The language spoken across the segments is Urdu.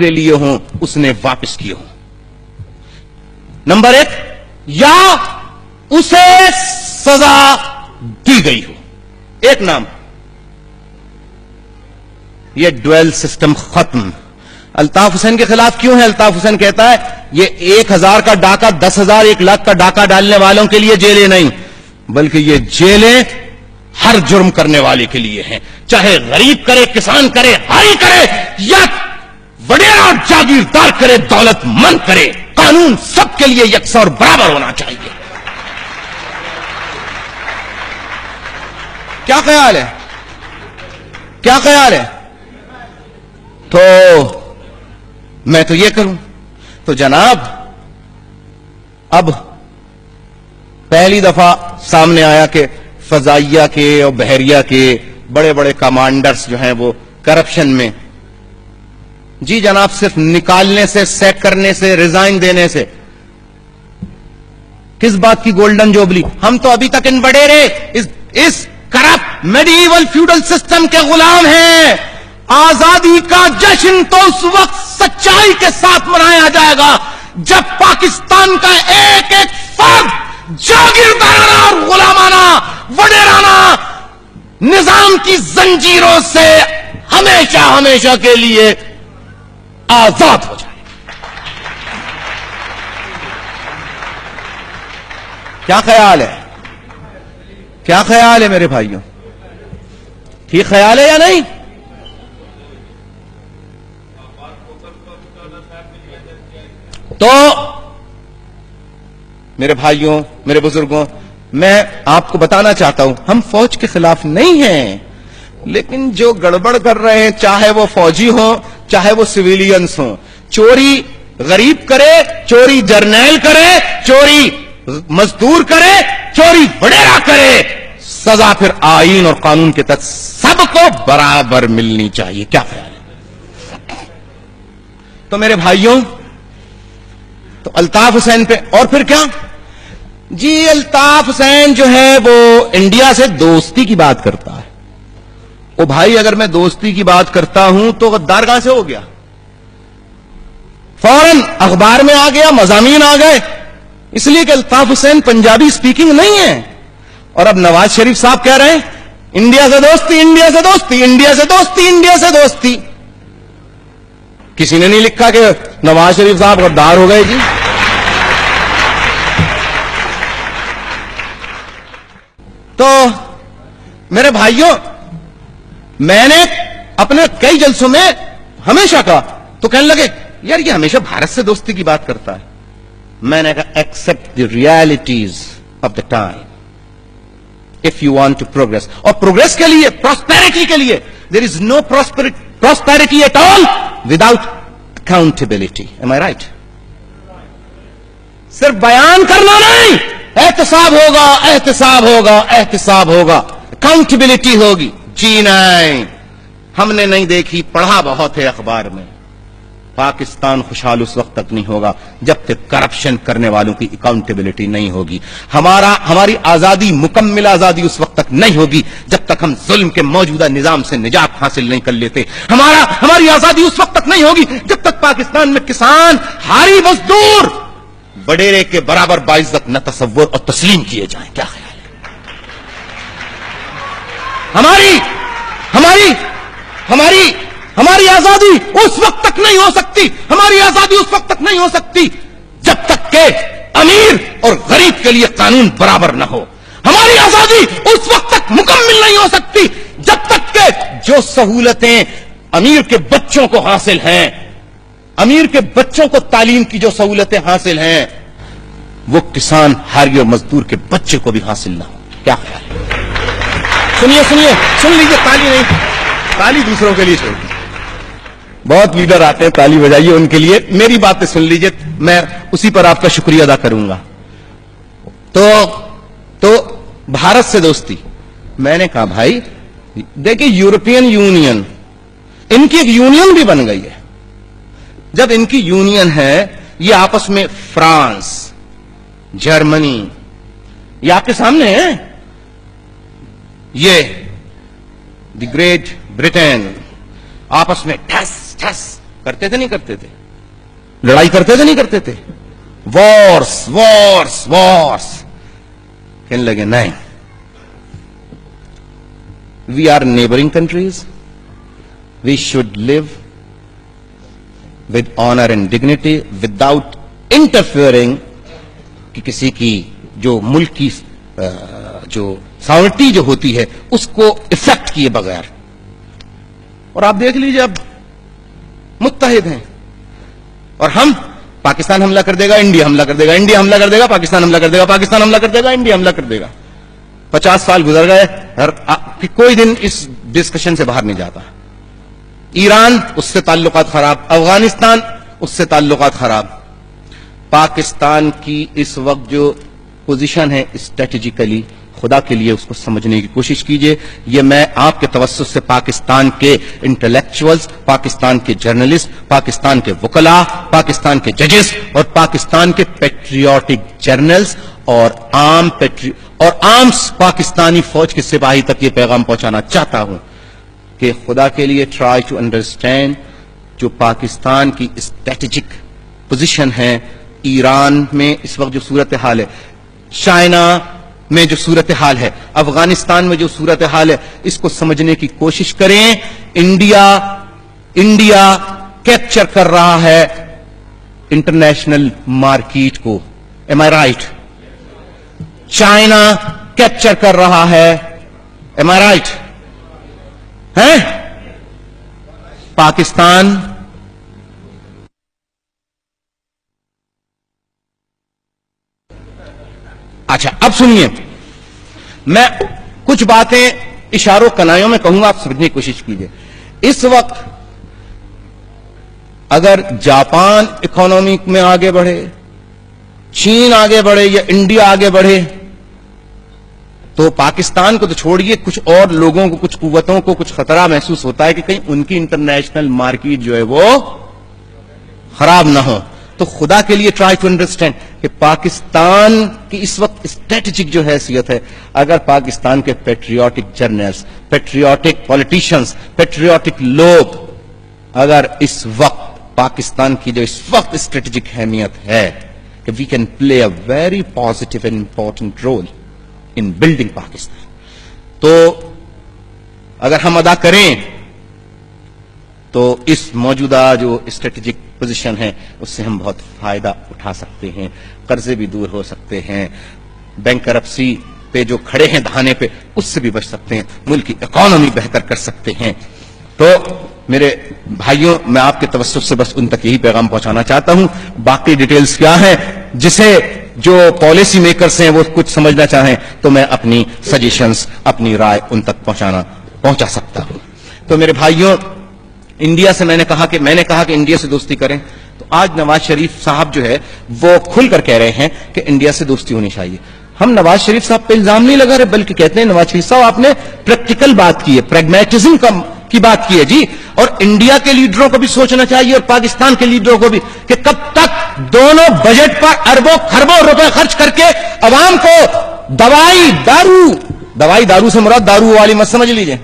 لیے ہوں اس نے واپس کیے ہوں. نمبر 1 یا اسے سزا دی گئی ہو. ایک نام یہ ڈویل سسٹم ختم. الطاف حسین کے خلاف کیوں ہے؟ الطاف حسین کہتا ہے یہ 1000 کا ڈاکہ 10,000 1 لاکھ کا ڈاکہ ڈالنے والوں کے لیے جیلیں نہیں، بلکہ یہ جیلیں ہر جرم کرنے والے کے لیے ہیں، چاہے غریب کرے، کسان کرے، حائی کرے، یا وڈیرا اور جاگیردار کرے، دولت مند کرے، قانون سب کے لیے یکساں اور برابر ہونا چاہیے. کیا خیال ہے؟ کیا خیال ہے؟ تو میں تو یہ کروں. تو جناب اب پہلی دفعہ سامنے آیا کہ فضائیہ کے اور بحریہ کے بڑے بڑے کمانڈرز جو ہیں وہ کرپشن میں. جی جناب صرف نکالنے سے، سیک کرنے سے، ریزائن دینے سے کس بات کی گولڈن جوبلی؟ ہم تو ابھی تک ان وڈیرے اس کرپٹ میڈیول فیوڈل سسٹم کے غلام ہیں. آزادی کا جشن تو اس وقت سچائی کے ساتھ منایا جائے گا جب پاکستان کا ایک ایک فرد جاگیردارانہ اور غلامانہ وڈیرانہ نظام کی زنجیروں سے ہمیشہ ہمیشہ کے لیے آزاد ہو جائے. کیا خیال ہے؟ کیا خیال ہے میرے بھائیوں؟ ٹھیک خیال ہے یا نہیں؟ تو میرے بھائیوں، میرے بزرگوں، میں آپ کو بتانا چاہتا ہوں ہم فوج کے خلاف نہیں ہیں، لیکن جو گڑبڑ کر رہے ہیں، چاہے وہ فوجی ہوں چاہے وہ سویلینز ہوں، چوری غریب کرے، چوری جرنیل کرے، چوری مزدور کرے، چوری وڈیرا کرے، سزا پھر آئین اور قانون کے تحت سب کو برابر ملنی چاہیے. کیا خیال ہے؟ تو میرے بھائیوں، تو الطاف حسین پہ اور پھر کیا؟ جی الطاف حسین جو ہے وہ انڈیا سے دوستی کی بات کرتا ہے. او بھائی اگر میں دوستی کی بات کرتا ہوں تو غدار کہاں سے ہو گیا؟ فوراً اخبار میں آ گیا، مضامین آ گئے، اس لیے کہ الطاف حسین پنجابی سپیکنگ نہیں ہے. اور اب نواز شریف صاحب کہہ رہے ہیں انڈیا سے دوستی، انڈیا سے دوستی، انڈیا سے دوستی، انڈیا سے دوستی. کسی نے نہیں لکھا کہ نواز شریف صاحب غدار ہو گئے. جی تو میرے بھائیوں، میں نے اپنے کئی جلسوں میں ہمیشہ کہا تو کہنے لگے یار یہ ہمیشہ بھارت سے دوستی کی بات کرتا ہے. میں نے کہا accept the realities of the time if you want to progress. اور پروگرس کے لیے، پراسپیرٹی کے لیے، there is no prosperity at all without accountability. Am I right? صرف بیان کرنا نہیں، احتساب ہوگا، احتساب ہوگا، احتساب ہوگا، اکاؤنٹیبلٹی ہوگی. جی نہیں، ہم نے نہیں دیکھی، پڑھا بہت ہے اخبار میں. پاکستان خوشحال اس وقت تک نہیں ہوگا جب تک کرپشن کرنے والوں کی اکاؤنٹیبلٹی نہیں ہوگی. ہماری آزادی، مکمل آزادی اس وقت تک نہیں ہوگی جب تک ہم ظلم کے موجودہ نظام سے نجات حاصل نہیں کر لیتے. ہماری آزادی اس وقت تک نہیں ہوگی جب تک پاکستان میں کسان، ہاری مزدور وڈیرے کے برابر باعزت نہ تصور اور تسلیم کیے جائیں. کیا خیال ہے؟ ہماری آزادی اس وقت تک نہیں ہو سکتی، ہماری آزادی اس وقت تک نہیں ہو سکتی جب تک کہ امیر اور غریب کے لیے قانون برابر نہ ہو. ہماری آزادی اس وقت تک مکمل نہیں ہو سکتی جب تک کہ جو سہولتیں امیر کے بچوں کو حاصل ہیں، امیر کے بچوں کو تعلیم کی جو سہولتیں حاصل ہیں، وہ کسان، ہاری اور مزدور کے بچے کو بھی حاصل نہ ہو. کیا خیال ہے؟ سنیے سن لیجیے. تالی نہیں، تالی دوسروں کے لیے چھوڑ دی. بہت لیڈر آتے ہیں، تالی بجائیے ان کے لیے. میری باتیں سن لیجیے، میں اسی پر آپ کا شکریہ ادا کروں گا. تو بھارت سے دوستی. میں نے کہا بھائی دیکھیں یورپین یونین، ان کی ایک یونین بھی بن گئی ہے. جب ان کی یونین ہے، یہ آپس میں فرانس، جرمنی، یہ آپ کے سامنے ہے، یہ دی گریٹ برٹن آپس میں ٹھس ٹھس کرتے تھے نہیں کرتے تھے؟ لڑائی کرتے تھے نہیں کرتے تھے؟ وارس وارس وارس. کہنے لگے نہیں, we are neighbouring countries, we should live with honour and dignity without interfering, کہ کسی کی جو ملک کی جو ساورنٹی جو ہوتی ہے اس کو افیکٹ کیے بغیر. اور آپ دیکھ لیجئے اب متحد ہیں, اور ہم پاکستان حملہ کر دے گا, انڈیا حملہ کر دے گا, انڈیا حملہ کر دے گا, پاکستان حملہ کر دے گا, پاکستان حملہ کر دے گا, انڈیا حملہ کر دے گا. 50 سال گزر گئے, کوئی دن اس ڈسکشن سے باہر نہیں جاتا. ایران, اس سے تعلقات خراب, افغانستان, اس سے تعلقات خراب. پاکستان کی اس وقت جو پوزیشن ہے اسٹریٹجیکلی, خدا کے لیے اس کو سمجھنے کی کوشش کیجئے. یہ میں آپ کے توسط سے پاکستان کے انٹلیکچوئلز, پاکستان کے جرنلسٹ, پاکستان کے وکلاء, پاکستان کے ججز اور پاکستان کے پیٹریوٹک جرنلز اور عام پاکستانی فوج کے سپاہی تک یہ پیغام پہنچانا چاہتا ہوں کہ خدا کے لیے ٹرائی ٹو انڈرسٹینڈ جو پاکستان کی اسٹریٹجک پوزیشن ہے. ایران میں اس وقت جو صورتحال ہے, چائنا میں جو صورتحال ہے, افغانستان میں جو صورتحال ہے, اس کو سمجھنے کی کوشش کریں. انڈیا کیپچر کر رہا ہے انٹرنیشنل مارکیٹ کو, M I right? China capture کر رہا ہے, ایم آئی رائٹ ہے؟ پاکستان اچھا اب سنیے, میں کچھ باتیں اشاروں کنایوں میں کہوں گا, آپ سمجھنے کی کوشش کیجئے. اس وقت اگر جاپان اکانومی میں آگے بڑھے, چین آگے بڑھے یا انڈیا آگے بڑھے, تو پاکستان کو تو چھوڑیے, کچھ اور لوگوں کو, کچھ قوتوں کو کچھ خطرہ محسوس ہوتا ہے کہ کہیں ان کی انٹرنیشنل مارکیٹ جو ہے وہ خراب نہ ہو. تو خدا کے لیے ٹرائی ٹو انڈرسٹینڈ کہ پاکستان کی اس وقت اسٹریٹجک جو حیثیت ہے, اگر پاکستان کے patriotic journals, patriotic politicians, patriotic لوگ اگر اس وقت پاکستان کی جو اس وقت اسٹریٹجک اہمیت ہے کہ we can play a very positive and important role in building Pakistan, تو اگر ہم ادا کریں تو اس موجودہ جو اسٹریٹجک پوزیشن ہے اس سے ہم بہت فائدہ اٹھا سکتے ہیں, قرضے بھی دور ہو سکتے ہیں, بینک کرپسی پہ جو کھڑے ہیں دہانے پہ اس سے بھی بچ سکتے ہیں, ملک کی اکانومی بہتر کر سکتے ہیں. تو میرے بھائیوں, میں آپ کے توسط سے بس ان تک یہی پیغام پہنچانا چاہتا ہوں. باقی ڈیٹیلز کیا ہیں, جسے جو پالیسی میکرز ہیں وہ کچھ سمجھنا چاہیں تو میں اپنی سجیشنز, اپنی رائے ان تک پہنچا سکتا ہوں. تو میرے بھائیوں, انڈیا سے میں نے کہا کہ انڈیا سے دوستی کریں, تو آج نواز شریف صاحب جو ہے وہ کھل کر کہہ رہے ہیں کہ انڈیا سے دوستی ہونی چاہیے. ہم نواز شریف صاحب پہ الزام نہیں لگا رہے, بلکہ کہتے ہیں نواز شریف صاحب آپ نے پریکٹیکل بات کی ہے, پریگمیٹزم کی بات کی ہے جی. اور انڈیا کے لیڈروں کو بھی سوچنا چاہیے اور پاکستان کے لیڈروں کو بھی کہ کب تک دونوں بجٹ پر اربوں خربوں روپے خرچ کر کے عوام کو دوائی دارو سے مراد دارو والی مت سمجھ لیجئے,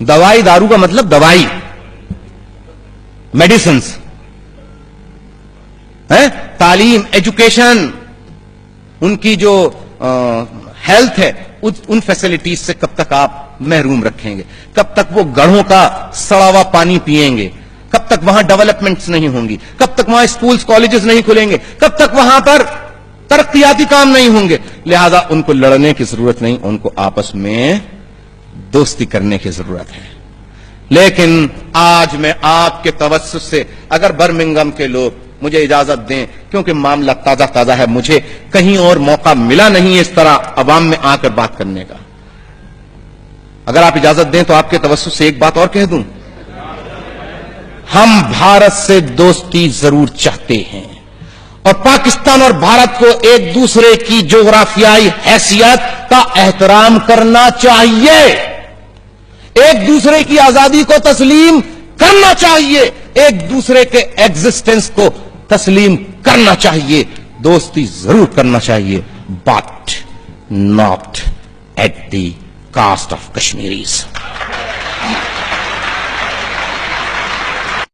دوائی دارو کا مطلب دوائی, میڈیسنز, تعلیم, ایجوکیشن, ان کی جو ہیلتھ ہے, ان فیسلٹیز سے کب تک آپ محروم رکھیں گے, کب تک وہ گڑھوں کا سڑا ہوا پانی پیئیں گے, کب تک وہاں ڈیولپمنٹس نہیں ہوں گی, کب تک وہاں اسکولز کالجز نہیں کھلیں گے, کب تک وہاں پر ترقیاتی کام نہیں ہوں گے. لہذا ان کو لڑنے کی ضرورت نہیں, ان کو آپس میں دوستی کرنے کی ضرورت ہے. لیکن آج میں آپ کے توسط سے, اگر برمنگم کے لوگ مجھے اجازت دیں, کیونکہ معاملہ تازہ ہے, مجھے کہیں اور موقع ملا نہیں اس طرح عوام میں آ کر بات کرنے کا, اگر آپ اجازت دیں تو آپ کے توسط سے ایک بات اور کہہ دوں. ہم بھارت سے دوستی ضرور چاہتے ہیں, اور پاکستان اور بھارت کو ایک دوسرے کی جغرافیائی حیثیت کا احترام کرنا چاہیے, ایک دوسرے کی آزادی کو تسلیم کرنا چاہیے, ایک دوسرے کے ایگزسٹنس کو تسلیم کرنا چاہیے, دوستی ضرور کرنا چاہیے, but not at the cost of Kashmiris.